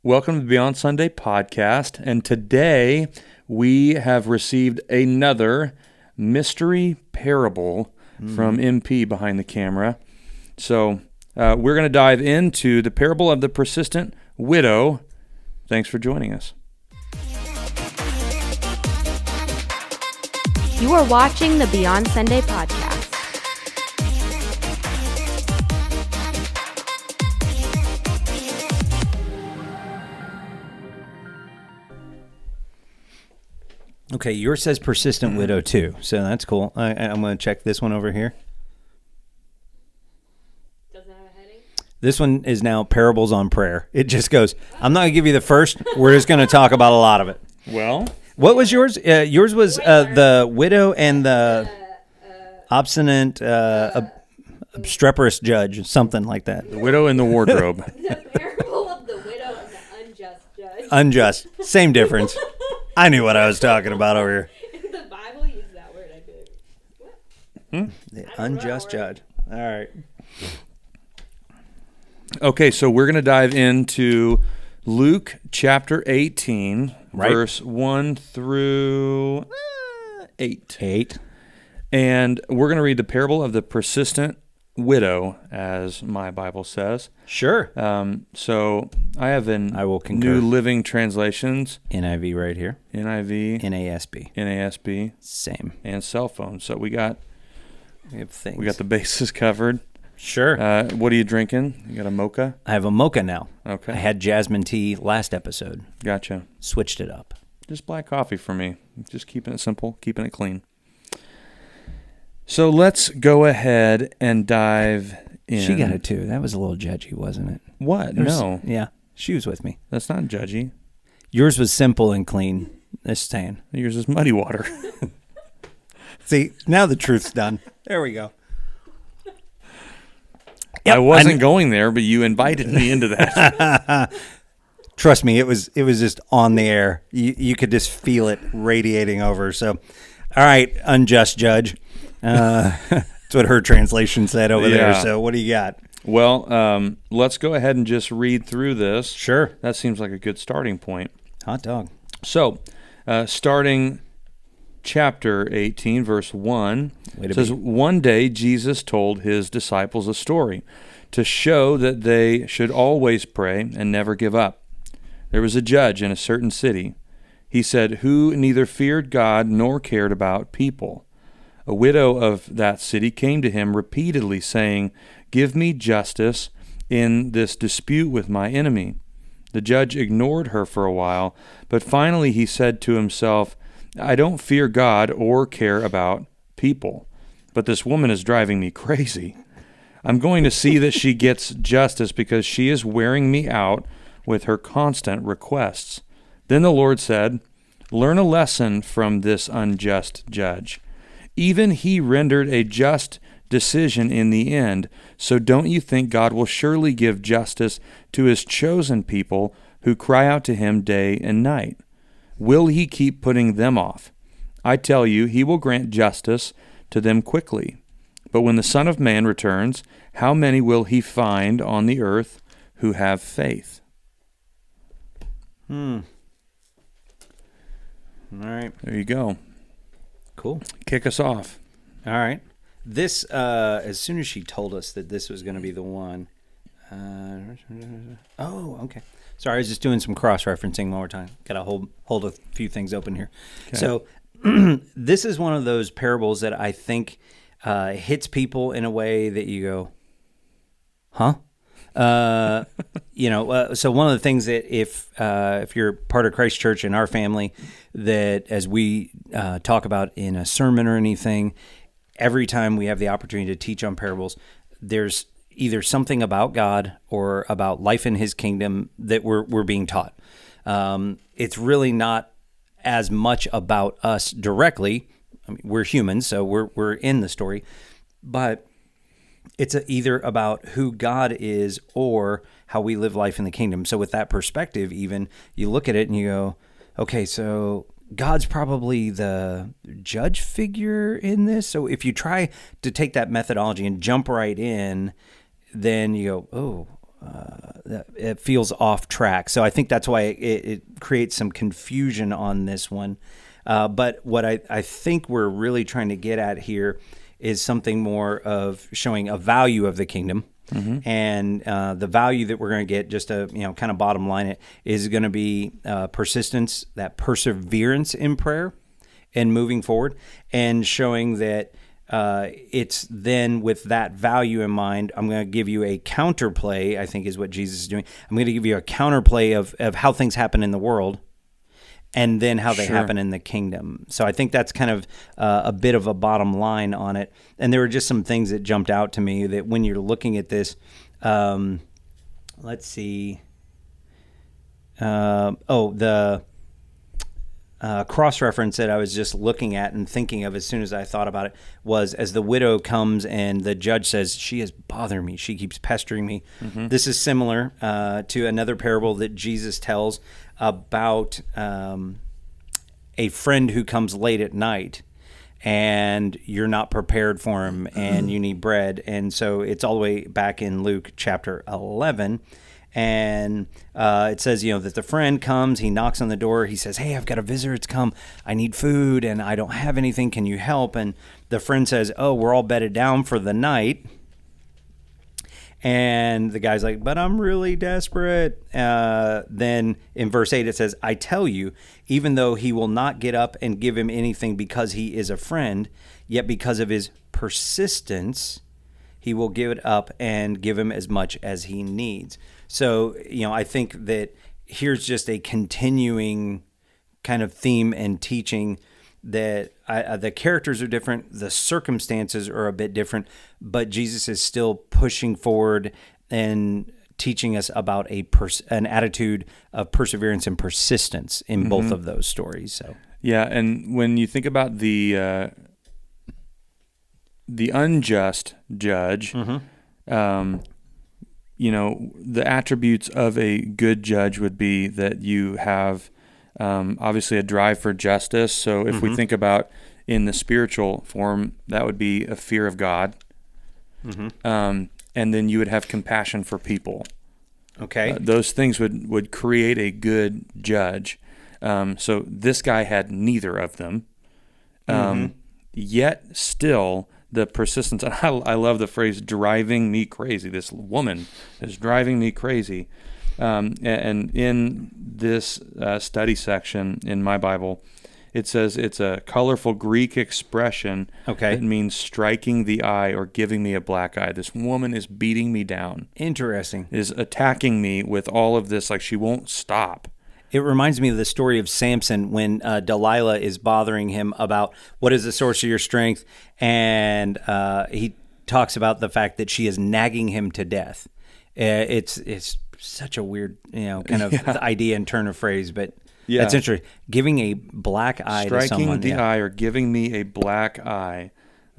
Welcome to the Beyond Sunday podcast, and today we have received another mystery parable from MP behind the camera. So we're going to dive into the parable of the persistent widow. Thanks for joining us. You are watching the Beyond Sunday podcast. Okay, yours says persistent widow too, so that's cool. I'm going to check this one over here. Does it have a heading? This one is now parables on prayer. It just goes, I'm not going to give you the first. We're just going to talk about a lot of it. Well, What was yours? Yours was the widow and the obstinate, obstreperous judge, something like that. the widow in the wardrobe. The parable of the widow and the unjust judge. Unjust. Same difference. I knew what I was talking about over here. The Bible uses that word, I think. The unjust judge. All right. Okay, so we're going to dive into Luke chapter 18, Right. verse 1 through 8. 8. And we're going to read the parable of the persistent widow, as my Bible says. Sure. So I have I will concur. New Living Translations, NIV right here. NIV, NASB. NASB, Same. and cell phone. So we got We have things. the bases covered. Sure. What are you drinking? You got a mocha? I have a mocha now. Okay. I had jasmine tea last episode. Gotcha. Switched it up. Just black coffee for me. Just keeping it simple, keeping it clean. So let's go ahead and dive in. She got it too. That was a little judgy, wasn't it? What? There was- No, Yeah. She was with me. that's not judgy. Yours was simple and clean. This saying. Yours is muddy water. See, now the truth's done. There we go. I wasn't kn- going there, but you invited me into that. Trust me, it was just on the air. You could just feel it radiating over. So, all right, unjust judge. That's what her translation said over there. Yeah. So what do you got? Well, let's go ahead and just read through this. Sure. That seems like a good starting point. Hot dog. So, starting chapter 18, verse 1, Way it to says, be. One day Jesus told his disciples a story to show that they should always pray and never give up. There was a judge in a certain city, he said, who neither feared God nor cared about people. A widow of that city came to him repeatedly, saying, Give me justice in this dispute with my enemy. The judge ignored her for a while, but finally he said to himself, I don't fear God or care about people, but this woman is driving me crazy. I'm going to see that she gets justice because she is wearing me out with her constant requests. Then the Lord said, Learn a lesson from this unjust judge. Even he rendered a just decision in the end, so don't you think God will surely give justice to his chosen people who cry out to him day and night? Will he keep putting them off? I tell you, he will grant justice to them quickly. But when the Son of Man returns, how many will he find on the earth who have faith? All right. There you go. Cool. Kick us off. All right. This, as soon as she told us that this was going to be the one. Oh, okay. Sorry, I was just doing some cross-referencing one more time. Got to hold a few things open here. Okay. So this is one of those parables that I think hits people in a way that you go, huh? So one of the things that if you're part of Christ Church in our family, that as we talk about in a sermon or anything, every time we have the opportunity to teach on parables, there's either something about God or about life in his kingdom that we're being taught. It's really not as much about us directly. I mean, we're humans, so we're in the story, but it's either about who God is or how we live life in the kingdom. So with that perspective, even you look at it and you go, okay, so God's probably the judge figure in this. So if you try to take that methodology and jump right in, then you go, oh, it feels off track. So I think that's why it creates some confusion on this one. But what I think we're really trying to get at here is something more of showing a value of the kingdom. And the value that we're going to get, just to kind of bottom line it, is going to be persistence, that perseverance in prayer and moving forward, and showing that it's then with that value in mind, I'm going to give you a counterplay, I think is what Jesus is doing. I'm going to give you a counterplay of how things happen in the world and then how they happen in the kingdom. So I think that's kind of a bit of a bottom line on it. And there were just some things that jumped out to me that when you're looking at this, let's see. The cross-reference that I was just looking at and thinking of as soon as I thought about it was, as the widow comes and the judge says, she is bothering me, she keeps pestering me. This is similar to another parable that Jesus tells about a friend who comes late at night and you're not prepared for him and you need bread. And so it's all the way back in Luke chapter 11. And it says, that the friend comes, he knocks on the door, he says, hey, I've got a visitor to come, I need food, and I don't have anything, can you help? And the friend says, oh, we're all bedded down for the night. And the guy's like, but I'm really desperate. Then in verse 8 it says, I tell you, even though he will not get up and give him anything because he is a friend, yet because of his persistence, he will give it up and give him as much as he needs. So, I think that here's just a continuing kind of theme and teaching that the characters are different, the circumstances are a bit different, but Jesus is still pushing forward and teaching us about an attitude of perseverance and persistence in both of those stories. So yeah, and when you think about the unjust judge, the attributes of a good judge would be that you have obviously a drive for justice. So if we think about in the spiritual form, that would be a fear of God. And then you would have compassion for people. Okay. Those things would create a good judge. So this guy had neither of them. Yet still the persistence, and I love the phrase driving me crazy. This woman is driving me crazy. And in this study section in my Bible, it says it's a colorful Greek expression that means striking the eye or giving me a black eye. This woman is beating me down. Interesting. Is attacking me with all of this, like she won't stop. It reminds me of the story of Samson when Delilah is bothering him about what is the source of your strength, and he talks about the fact that she is nagging him to death. It's such a weird, kind of idea and turn of phrase, but that's interesting. Giving a black eye to someone. Striking the eye or giving me a black eye.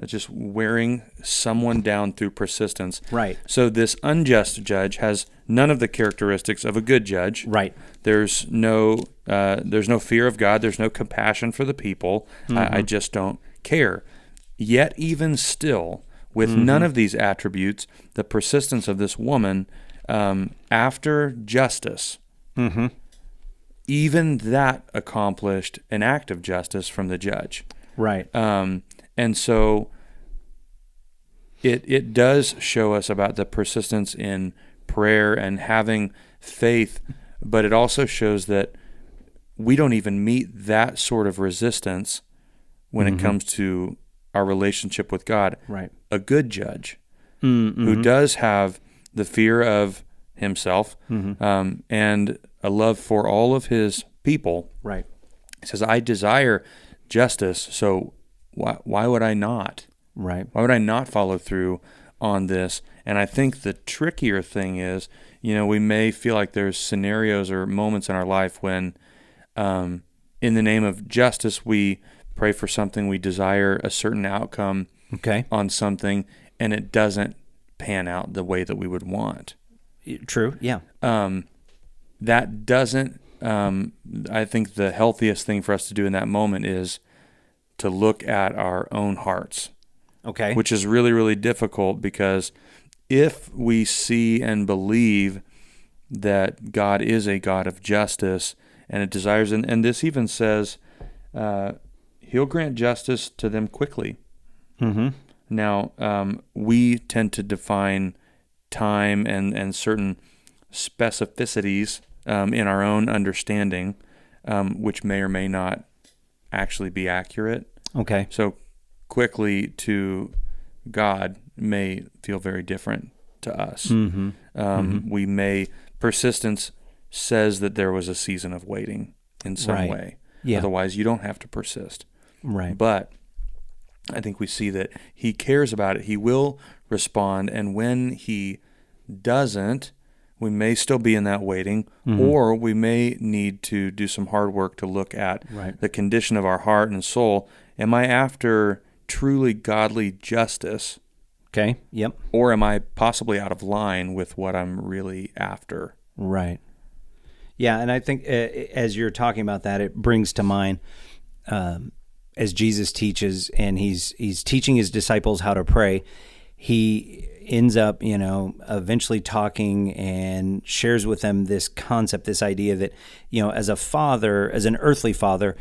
Just wearing someone down through persistence. Right. So this unjust judge has none of the characteristics of a good judge. Right. There's no fear of God. There's no compassion for the people. I just don't care. Yet even still, with none of these attributes, the persistence of this woman after justice, even that accomplished an act of justice from the judge. Right. And so it does show us about the persistence in prayer and having faith, but it also shows that we don't even meet that sort of resistance when it comes to our relationship with God. Right. A good judge who does have the fear of himself and a love for all of his people. Right. He says, I desire justice, so why would I not? Right. Why would I not follow through on this? And I think the trickier thing is, we may feel like there's scenarios or moments in our life when, in the name of justice, we pray for something, we desire a certain outcome on something, and it doesn't pan out the way that we would want. True, yeah. That doesn't, I think the healthiest thing for us to do in that moment is to look at our own hearts. Okay. Which is really, really difficult because if we see and believe that God is a God of justice and it desires, and this even says he'll grant justice to them quickly. Mm-hmm. Now, we tend to define time and certain specificities in our own understanding, which may or may not actually be accurate. Okay. So quickly to God may feel very different to us. Mm-hmm. Persistence says that there was a season of waiting in some Right. way. Yeah. Otherwise, you don't have to persist. Right. But I think we see that he cares about it. He will respond. And when he doesn't, we may still be in that waiting, or we may need to do some hard work to look at Right. the condition of our heart and soul. Am I after truly godly justice, Okay. Yep. or am I possibly out of line with what I'm really after? Right. Yeah, and I think as you're talking about that, it brings to mind as Jesus teaches, and he's teaching his disciples how to pray. He ends up, eventually talking and shares with them this concept, this idea that, as a father, as an earthly father,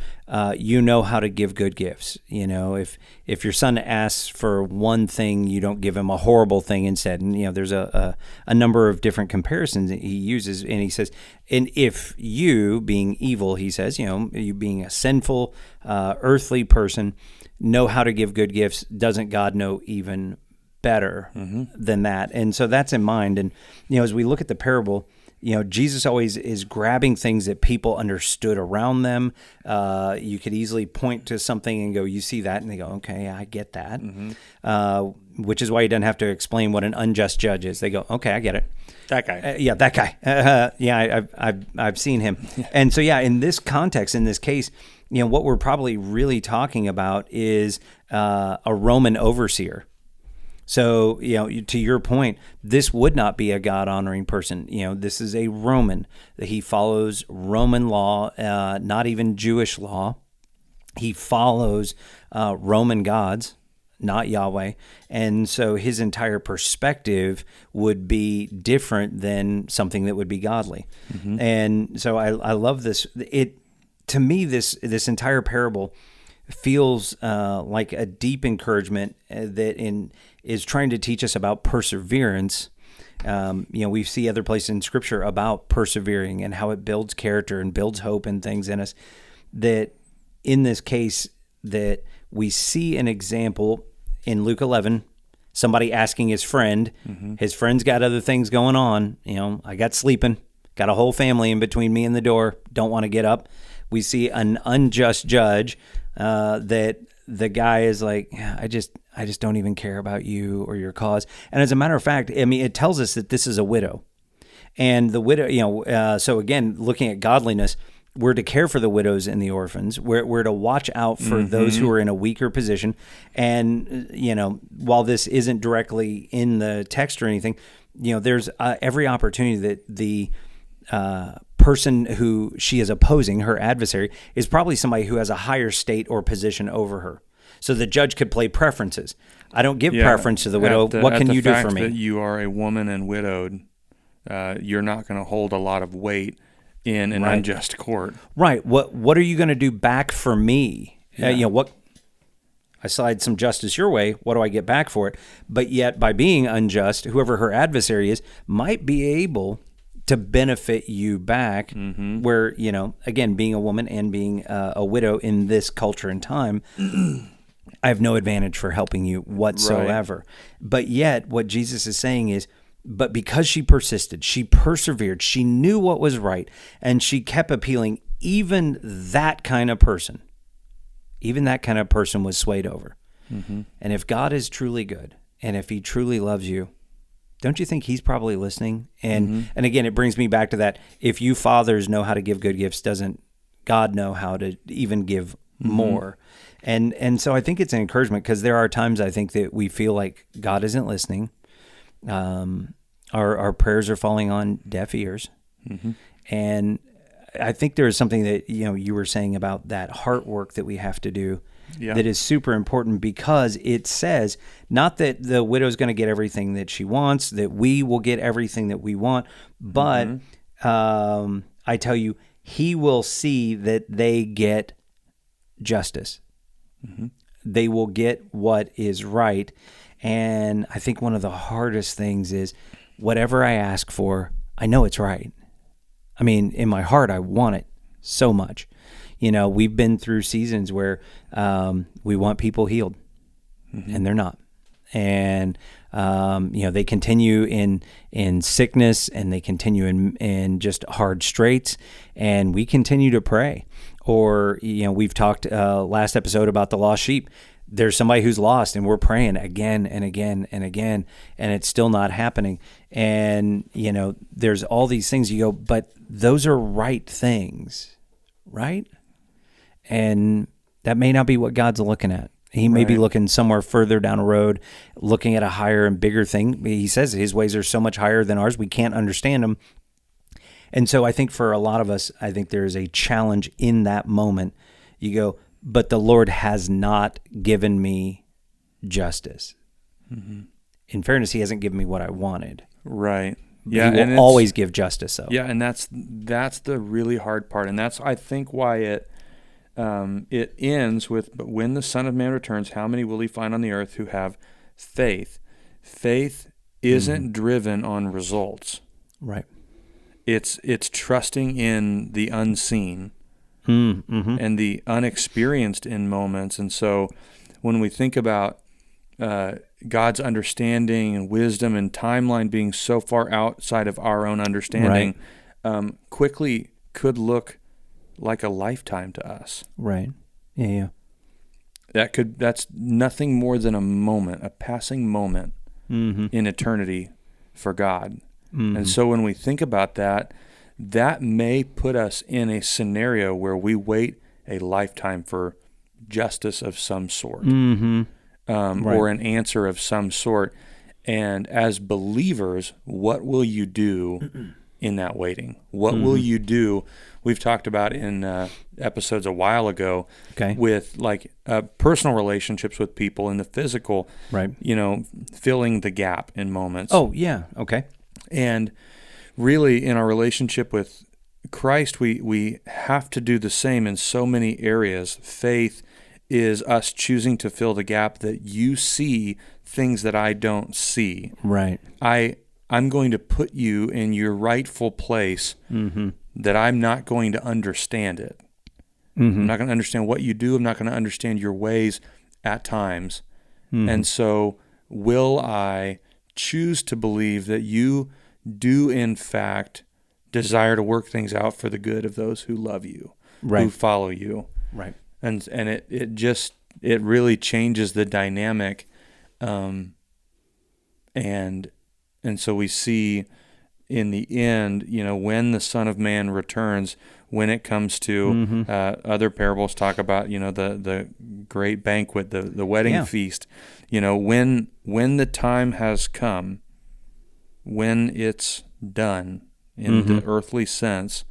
you know how to give good gifts. If your son asks for one thing, you don't give him a horrible thing instead. And, there's a number of different comparisons that he uses. And he says, and if you, being evil, he says, you being a sinful, earthly person, know how to give good gifts, doesn't God know even better than that? And so that's in mind. And, as we look at the parable, Jesus always is grabbing things that people understood around them. You could easily point to something and go, you see that? And they go, okay, I get that. Which is why he doesn't have to explain what an unjust judge is. They go, okay, I get it. That guy. Yeah, that guy. I've seen him. And so, in this context, in this case, what we're probably really talking about is a Roman overseer. So, to your point, this would not be a God-honoring person. This is a Roman. He follows Roman law, not even Jewish law. He follows Roman gods, not Yahweh. And so his entire perspective would be different than something that would be godly. And so I love this. To me, this entire parable feels like a deep encouragement that is trying to teach us about perseverance. We see other places in Scripture about persevering and how it builds character and builds hope and things in us. That in this case, that we see an example in Luke 11, somebody asking his friend, his friend's got other things going on. I got sleeping, got a whole family in between me and the door, don't want to get up. We see an unjust judge that the guy is like, I just don't even care about you or your cause. And as a matter of fact, it tells us that this is a widow. And the widow, so again, looking at godliness, we're to care for the widows and the orphans. We're to watch out for those who are in a weaker position. And, while this isn't directly in the text or anything, there's every opportunity that the person who she is opposing, her adversary, is probably somebody who has a higher state or position over her. So the judge could play preferences. I don't give preference to the widow. What can you do for me? That you are a woman and widowed, you're not going to hold a lot of weight in an unjust court. Right. What are you going to do back for me? What? I slide some justice your way. What do I get back for it? But yet, by being unjust, whoever her adversary is might be able to benefit you back, where, again, being a woman and being a widow in this culture and time, I have no advantage for helping you whatsoever. Right. But yet what Jesus is saying is, but because she persisted, she persevered, she knew what was right, and she kept appealing, even that kind of person was swayed over. And if God is truly good, and if he truly loves you, don't you think he's probably listening? And again, it brings me back to that. If you fathers know how to give good gifts, doesn't God know how to even give more? And so I think it's an encouragement, because there are times I think that we feel like God isn't listening. Our prayers are falling on deaf ears. And I think there is something that, you were saying about that heart work that we have to do. Yeah. that is super important, because it says not that the widow's going to get everything that she wants, that we will get everything that we want, but I tell you, he will see that they get justice. They will get what is right. And I think one of the hardest things is whatever I ask for, I know it's right. I mean, in my heart, I want it so much. You know, we've been through seasons where we want people healed, and they're not. And, you know, they continue in sickness, and they continue in just hard straits, and we continue to pray. Or, you know, we've talked last episode about the lost sheep. There's somebody who's lost, and we're praying again and again and again, and it's still not happening. And, you know, there's all these things you go, but those are right things, right? And that may not be what God's looking at. He may be looking somewhere further down the road, looking at a higher and bigger thing. He says his ways are so much higher than ours, we can't understand them. And so I think for a lot of us, I think there is a challenge in that moment. You go, but the Lord has not given me justice. In fairness, he hasn't given me what I wanted. Right. Yeah, he will always give justice, though. Yeah, and that's the really hard part, and that's, I think, why it ends with, "But when the Son of Man returns, how many will he find on the earth who have faith?" Faith isn't driven on results. Right. It's trusting in the unseen and the unexperienced in moments. And so when we think about God's understanding and wisdom and timeline being so far outside of our own understanding, quickly could look like a lifetime to us. Right. Yeah. That's nothing more than a moment, a passing moment in eternity for God. And so when we think about that, that may put us in a scenario where we wait a lifetime for justice of some sort, or an answer of some sort. And as believers, what will you do in that waiting? What will you do? We've talked about in episodes a while ago with like personal relationships with people in the physical, you know, filling the gap in moments. Oh, yeah. Okay. And really, in our relationship with Christ, we have to do the same in so many areas. Faith is us choosing to fill the gap that you see things that I don't see. Right. I'm going to put you in your rightful place that I'm not going to understand it. I'm not going to understand what you do. I'm not going to understand your ways at times. And so will I choose to believe that you do in fact desire to work things out for the good of those who love you, who follow you. Right. And it really changes the dynamic. And so we see in the end, you know, when the Son of Man returns, when it comes to other parables talk about, you know, the great banquet, the wedding feast, you know, when the time has come, when it's done in the earthly sense,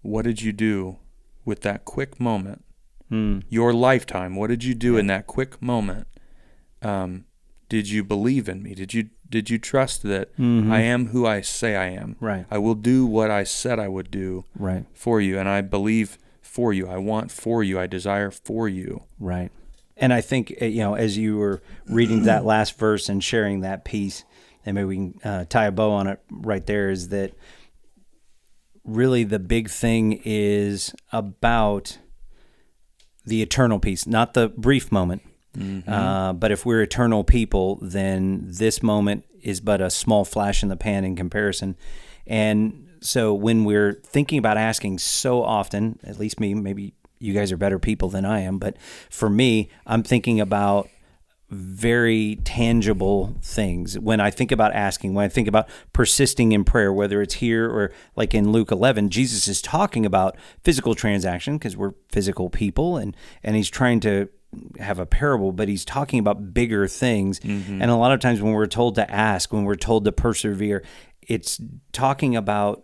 what did you do with that quick moment? Your lifetime, what did you do in that quick moment? Did you believe in me? Did you trust that I am who I say I am? Right. I will do what I said I would do for you, and I believe for you. I want for you. I desire for you. Right. And I think, you know, as you were reading that last verse and sharing that piece, and maybe we can tie a bow on it right there, is that really the big thing is about the eternal piece, not the brief moment. But if we're eternal people, then this moment is but a small flash in the pan in comparison. And so when we're thinking about asking so often, at least me, maybe you guys are better people than I am, but for me, I'm thinking about very tangible things. When I think about asking, when I think about persisting in prayer, whether it's here or like in Luke 11, Jesus is talking about physical transaction because we're physical people, and he's trying to have a parable, but he's talking about bigger things. And a lot of times when we're told to ask, when we're told to persevere, it's talking about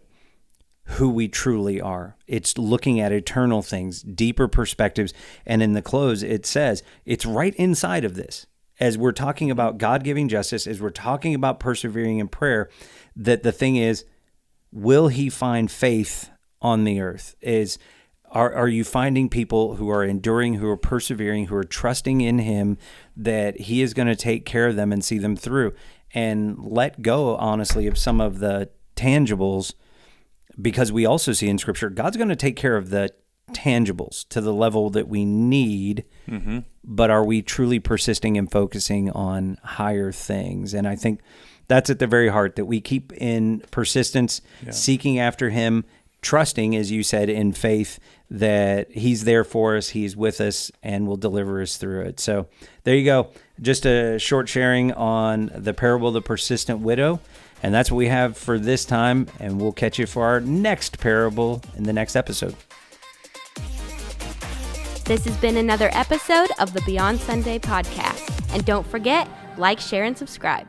who we truly are. It's looking at eternal things, deeper perspectives. And in the close, it says it's right inside of this. As we're talking about God-giving justice, as we're talking about persevering in prayer, that the thing is, will he find faith on the earth? Are you finding people who are enduring, who are persevering, who are trusting in him, that he is going to take care of them and see them through, and let go, honestly, of some of the tangibles? Because we also see in Scripture, God's going to take care of the tangibles to the level that we need, but are we truly persisting and focusing on higher things? And I think that's at the very heart, that we keep in persistence, seeking after him, trusting, as you said, in faith that he's there for us, he's with us, and will deliver us through it. So there you go. Just a short sharing on the parable of the persistent widow. And that's what we have for this time, and we'll catch you for our next parable in the next episode. This has been another episode of the Beyond Sunday podcast. And don't forget, like, share, and subscribe.